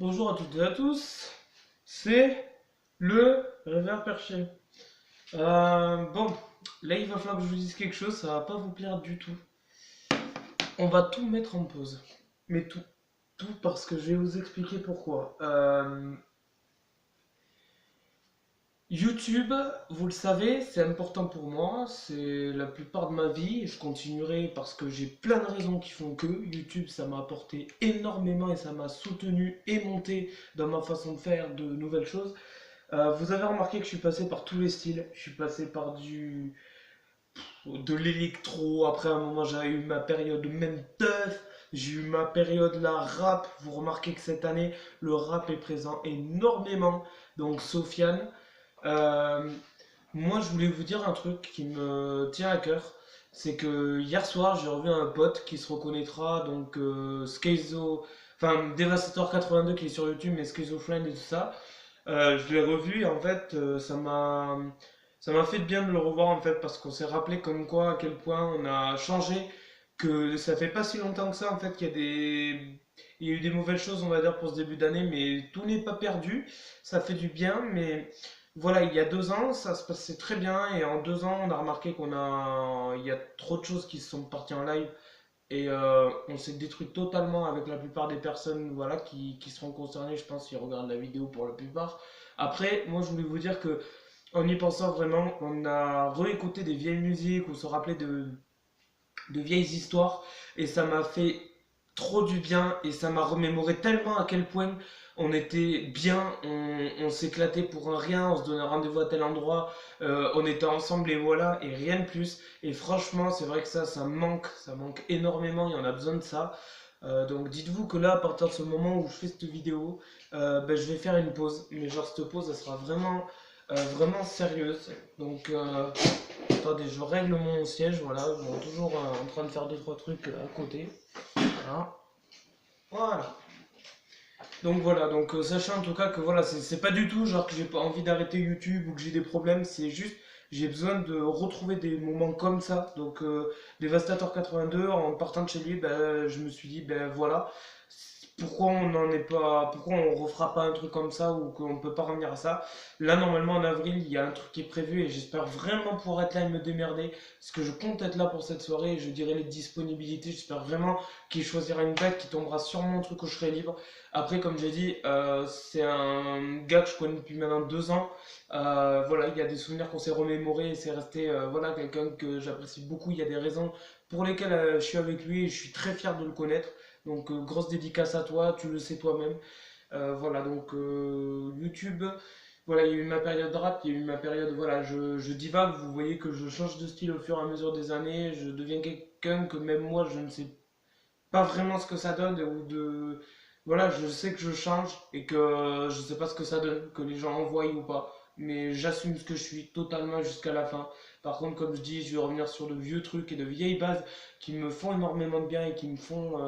Bonjour à toutes et à tous, c'est le Réveil Perché. Bon, là il va falloir que je vous dise quelque chose, ça va pas vous plaire du tout. On va tout mettre en pause, mais tout, tout parce que je vais vous expliquer pourquoi. YouTube, vous le savez, c'est important pour moi, c'est la plupart de ma vie, et je continuerai parce que j'ai plein de raisons qui font que YouTube, ça m'a apporté énormément et ça m'a soutenu et monté dans ma façon de faire de nouvelles choses. Vous avez remarqué que je suis passé par tous les styles. Je suis passé par de l'électro. Après, à un moment, j'avais eu ma période même teuf. J'ai eu ma période la rap. Vous remarquez que cette année, le rap est présent énormément. Donc, Sofiane. Euh, Moi, je voulais vous dire un truc qui me tient à cœur. C'est que hier soir, j'ai revu un pote qui se reconnaîtra. Donc, Schizo. Enfin, Devastator 82 qui est sur YouTube, mais Schizophrene et tout ça. Je l'ai revu et en fait, ça m'a fait de bien de le revoir en fait parce qu'on s'est rappelé comme quoi à quel point on a changé, que ça fait pas si longtemps que ça en fait il y a eu des mauvaises choses on va dire pour ce début d'année, mais tout n'est pas perdu, ça fait du bien. Mais voilà, il y a 2 ans ça se passait très bien et en 2 ans on a remarqué il y a trop de choses qui se sont parties en live et on s'est détruit totalement avec la plupart des personnes voilà, qui seront concernées, je pense, s'ils regardent la vidéo pour la plupart. Après, moi je voulais vous dire que en y pensant vraiment, on a réécouté des vieilles musiques, on se rappelait de vieilles histoires et ça m'a fait trop du bien et ça m'a remémoré tellement à quel point on était bien, on s'éclatait pour un rien, on se donnait rendez-vous à tel endroit, on était ensemble et voilà, et rien de plus. Et franchement, c'est vrai que ça manque énormément et on a besoin de ça. Donc dites-vous que là, à partir de ce moment où je fais cette vidéo, ben, je vais faire une pause. Mais genre cette pause, elle sera vraiment sérieuse. Donc attendez, je règle mon siège, voilà, je suis toujours en train de faire deux trois trucs à côté. Voilà. Voilà. Donc voilà, donc sachez en tout cas que voilà, c'est pas du tout genre que j'ai pas envie d'arrêter YouTube ou que j'ai des problèmes, c'est juste j'ai besoin de retrouver des moments comme ça. Donc Devastator 82, en partant de chez lui, ben, je me suis dit ben voilà, pourquoi on n'en est pas, pourquoi on refera pas un truc comme ça ou qu'on peut pas revenir à ça. Là normalement en avril il y a un truc qui est prévu et j'espère vraiment pouvoir être là et me démerder parce que je compte être là pour cette soirée et je dirai les disponibilités. J'espère vraiment qu'il choisira une date qui tombera sur mon truc où je serai libre. Après, comme j'ai dit, c'est un gars que je connais depuis maintenant 2 ans. Voilà, il y a des souvenirs qu'on s'est remémorés et c'est resté voilà, quelqu'un que j'apprécie beaucoup. Il y a des raisons pour lesquelles je suis avec lui et je suis très fier de le connaître. Donc, grosse dédicace à toi, tu le sais toi-même. Voilà, donc YouTube, voilà, il y a eu ma période rap, il y a eu ma période, voilà, je divague. Vous voyez que je change de style au fur et à mesure des années. Je deviens quelqu'un que même moi, je ne sais pas vraiment ce que ça donne ou de voilà, je sais que je change et que je sais pas ce que ça donne, que les gens en voient ou pas, mais j'assume ce que je suis totalement jusqu'à la fin. Par contre, comme je dis, je vais revenir sur de vieux trucs et de vieilles bases qui me font énormément de bien et qui me font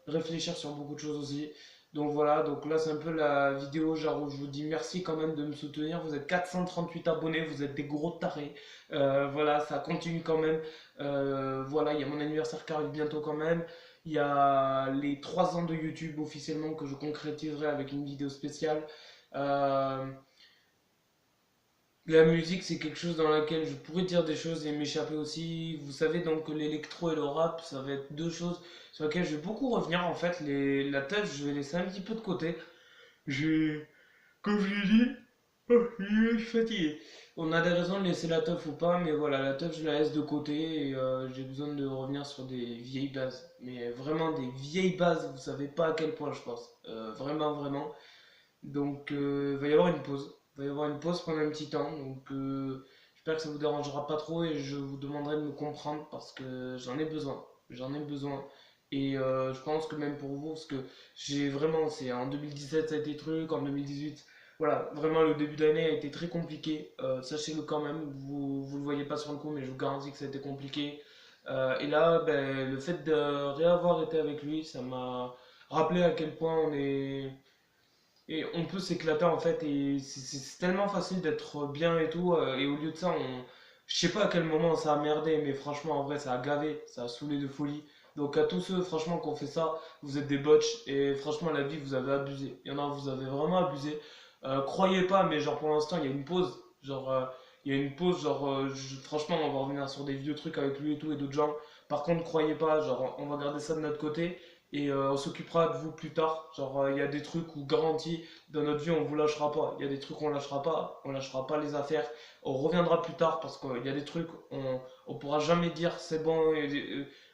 réfléchir sur beaucoup de choses aussi. Donc voilà, donc là c'est un peu la vidéo genre où je vous dis merci quand même de me soutenir. Vous êtes 438 abonnés, vous êtes des gros tarés. Voilà, ça continue quand même. Voilà, il y a mon anniversaire qui arrive bientôt quand même. Il y a les 3 ans de YouTube officiellement que je concrétiserai avec une vidéo spéciale. Euh, la musique, c'est quelque chose dans laquelle je pourrais dire des choses et m'échapper aussi. Vous savez donc que l'électro et le rap, ça va être deux choses sur lesquelles je vais beaucoup revenir. En fait, la teuf, je vais laisser un petit peu de côté. J'ai, comme je l'ai dit, oh, je suis fatigué. On a des raisons de laisser la teuf ou pas, mais voilà, la teuf, je la laisse de côté et j'ai besoin de revenir sur des vieilles bases. Mais vraiment des vieilles bases, vous savez pas à quel point je pense. Vraiment, vraiment. Donc, il va y avoir une pause. Il va y avoir une pause pendant un petit temps. Donc, j'espère que ça vous dérangera pas trop et je vous demanderai de me comprendre parce que j'en ai besoin. J'en ai besoin. Et je pense que même pour vous, parce que j'ai vraiment, c'est en 2017 ça a été truc, en 2018, voilà, vraiment le début d'année a été très compliqué. Sachez-le quand même, vous le voyez pas sur le coup, mais je vous garantis que ça a été compliqué. Et là, ben, le fait de réavoir été avec lui, ça m'a rappelé à quel point on est et on peut s'éclater en fait, et c'est tellement facile d'être bien et tout, et au lieu de ça, je sais pas à quel moment ça a merdé, mais franchement, en vrai, ça a gavé, ça a saoulé de folie. Donc à tous ceux, franchement, qui ont fait ça, vous êtes des botches et franchement, la vie, vous avez abusé. Il y en a, vous avez vraiment abusé. Croyez pas, mais genre pour l'instant, il y a une pause. Genre, il y a une pause, genre, franchement, on va revenir sur des vieux trucs avec lui et tout et d'autres gens. Par contre, croyez pas, genre, on va garder ça de notre côté et on s'occupera de vous plus tard. Genre, il y a des trucs où garantis dans notre vie, on vous lâchera pas. Il y a des trucs où on lâchera pas les affaires. On reviendra plus tard parce qu'il y a des trucs, on pourra jamais dire c'est bon,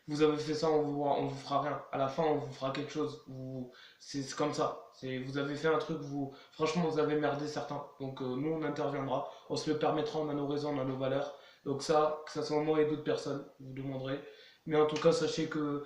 vous avez fait ça, on vous fera rien. À la fin, on vous fera quelque chose. C'est comme ça. Vous avez fait un truc, franchement, vous avez merdé certains. Donc, nous, on interviendra. On se le permettra, on a nos raisons, on a nos valeurs. Donc, ça, que ça soit moi et d'autres personnes, vous demanderez. Mais en tout cas, sachez que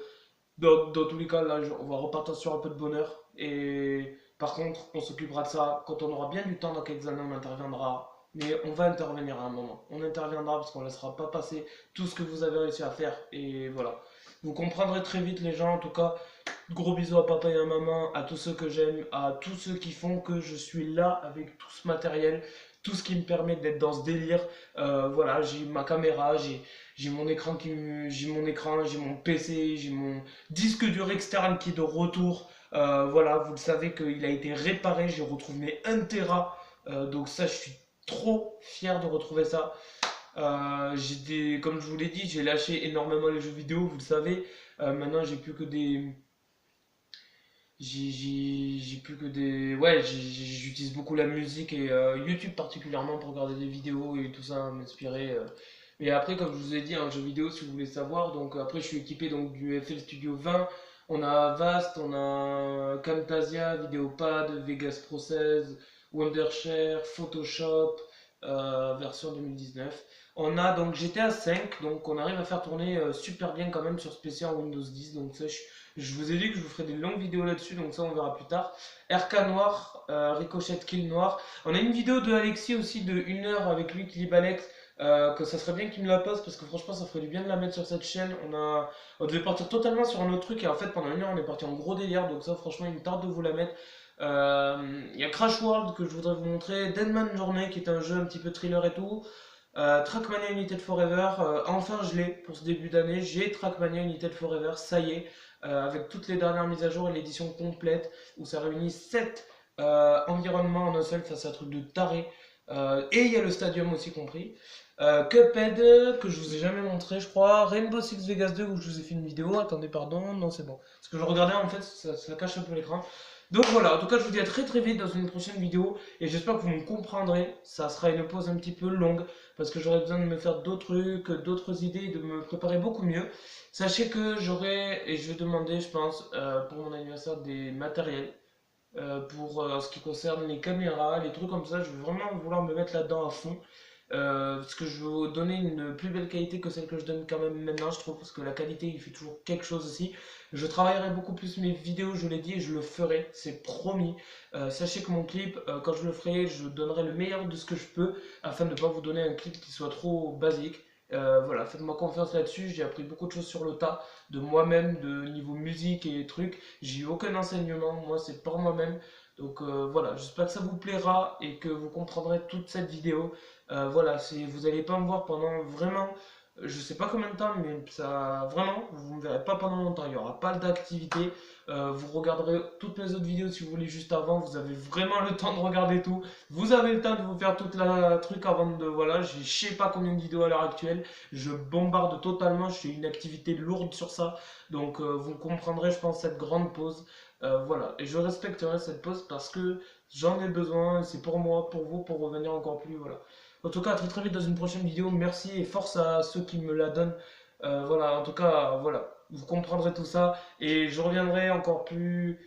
dans tous les cas, là, on va repartir sur un peu de bonheur. Et par contre, on s'occupera de ça. Quand on aura bien du temps, dans quelques années, on interviendra. Mais on va intervenir à un moment. On interviendra parce qu'on ne laissera pas passer tout ce que vous avez réussi à faire. Et voilà. Vous comprendrez très vite, les gens. En tout cas, gros bisous à papa et à maman, à tous ceux que j'aime, à tous ceux qui font que je suis là avec tout ce matériel, tout ce qui me permet d'être dans ce délire. Voilà, j'ai ma caméra, j'ai mon écran j'ai mon PC, j'ai mon disque dur externe qui est de retour. Voilà, vous le savez qu'il a été réparé, j'ai retrouvé 1 Tera. Donc ça, je suis trop fier de retrouver ça. Comme je vous l'ai dit, j'ai lâché énormément les jeux vidéo, vous le savez. Maintenant, j'ai plus que des. J'ai plus que des. Ouais, j'utilise beaucoup la musique et YouTube particulièrement pour regarder des vidéos et tout ça, m'inspirer. Mais après, comme je vous ai dit, un jeu vidéo si vous voulez savoir. Donc après, je suis équipé donc, du FL Studio 20. On a Avast, on a Camtasia, Videopad, Vegas Pro 16, Wondershare, Photoshop, version 2019. On a donc GTA 5, donc on arrive à faire tourner super bien quand même sur PC en Windows 10. Donc ça, je vous ai dit que je vous ferai des longues vidéos là-dessus, donc ça on verra plus tard. RK noir, Ricochet kill noir. On a une vidéo de Alexis aussi de 1 heure avec lui, Clip Alex. Que ça serait bien qu'il me la poste parce que franchement ça ferait du bien de la mettre sur cette chaîne. On devait partir totalement sur un autre truc et en fait pendant 1 heure on est parti en gros délire, donc ça franchement il me tarde de vous la mettre. Il y a Crash World que je voudrais vous montrer, Deadman Journey qui est un jeu un petit peu thriller et tout. Trackmania United Forever, enfin je l'ai pour ce début d'année, j'ai Trackmania United Forever, ça y est, avec toutes les dernières mises à jour et l'édition complète où ça réunit 7 environnements en un seul, ça c'est un truc de taré. Et il y a le stadium aussi compris. Cuphead que je vous ai jamais montré je crois, Rainbow Six Vegas 2 où je vous ai fait une vidéo, attendez pardon, non c'est bon. Parce que je regardais en fait, ça cache un peu l'écran. Donc voilà, en tout cas je vous dis à très très vite dans une prochaine vidéo et j'espère que vous me comprendrez. Ça sera une pause un petit peu longue parce que j'aurai besoin de me faire d'autres trucs, d'autres idées, de me préparer beaucoup mieux. Sachez que j'aurai, et je vais demander je pense pour mon anniversaire des matériels pour ce qui concerne les caméras, les trucs comme ça. Je vais vraiment vouloir me mettre là-dedans à fond. Parce que je veux vous donner une plus belle qualité que celle que je donne quand même maintenant, je trouve, parce que la qualité il fait toujours quelque chose aussi. Je travaillerai beaucoup plus mes vidéos, je l'ai dit, et je le ferai, c'est promis. Sachez que mon clip, quand je le ferai, je donnerai le meilleur de ce que je peux afin de ne pas vous donner un clip qui soit trop basique. Voilà, faites-moi confiance là-dessus, j'ai appris beaucoup de choses sur le tas, de moi-même, de niveau musique et trucs. J'ai eu aucun enseignement, moi c'est par moi-même. Donc voilà, j'espère que ça vous plaira et que vous comprendrez toute cette vidéo. Voilà, vous n'allez pas me voir pendant vraiment, je sais pas combien de temps, mais ça, vraiment, vous ne me verrez pas pendant longtemps. Il n'y aura pas d'activité. Vous regarderez toutes mes autres vidéos si vous voulez juste avant. Vous avez vraiment le temps de regarder tout. Vous avez le temps de vous faire toute la truc avant de, voilà, je sais pas combien de vidéos à l'heure actuelle. Je bombarde totalement. Je fais une activité lourde sur ça. Donc, vous comprendrez, je pense, cette grande pause. Voilà, et je respecterai cette pause parce que j'en ai besoin. C'est pour moi, pour vous, pour revenir encore plus. Voilà. En tout cas, à très très vite dans une prochaine vidéo. Merci et force à ceux qui me la donnent. Voilà, en tout cas, voilà. Vous comprendrez tout ça. Et je reviendrai encore plus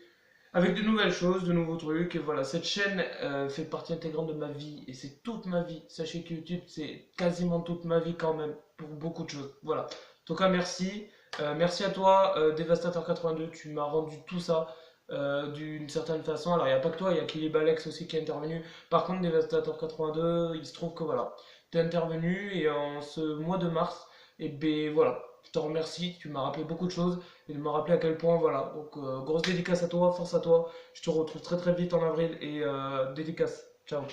avec de nouvelles choses, de nouveaux trucs. Et voilà, cette chaîne fait partie intégrante de ma vie. Et c'est toute ma vie. Sachez que YouTube, c'est quasiment toute ma vie quand même. Pour beaucoup de choses. Voilà. En tout cas, merci. Merci à toi, Devastator82. Tu m'as rendu tout ça. D'une certaine façon. Alors, il n'y a pas que toi, il y a Killy Balex aussi qui est intervenu. Par contre, Devastator 82, il se trouve que voilà, tu es intervenu et en ce mois de mars, et ben voilà, je te remercie, tu m'as rappelé beaucoup de choses et de me rappeler à quel point, voilà. Donc, grosse dédicace à toi, force à toi. Je te retrouve très très vite en avril et dédicace. Ciao.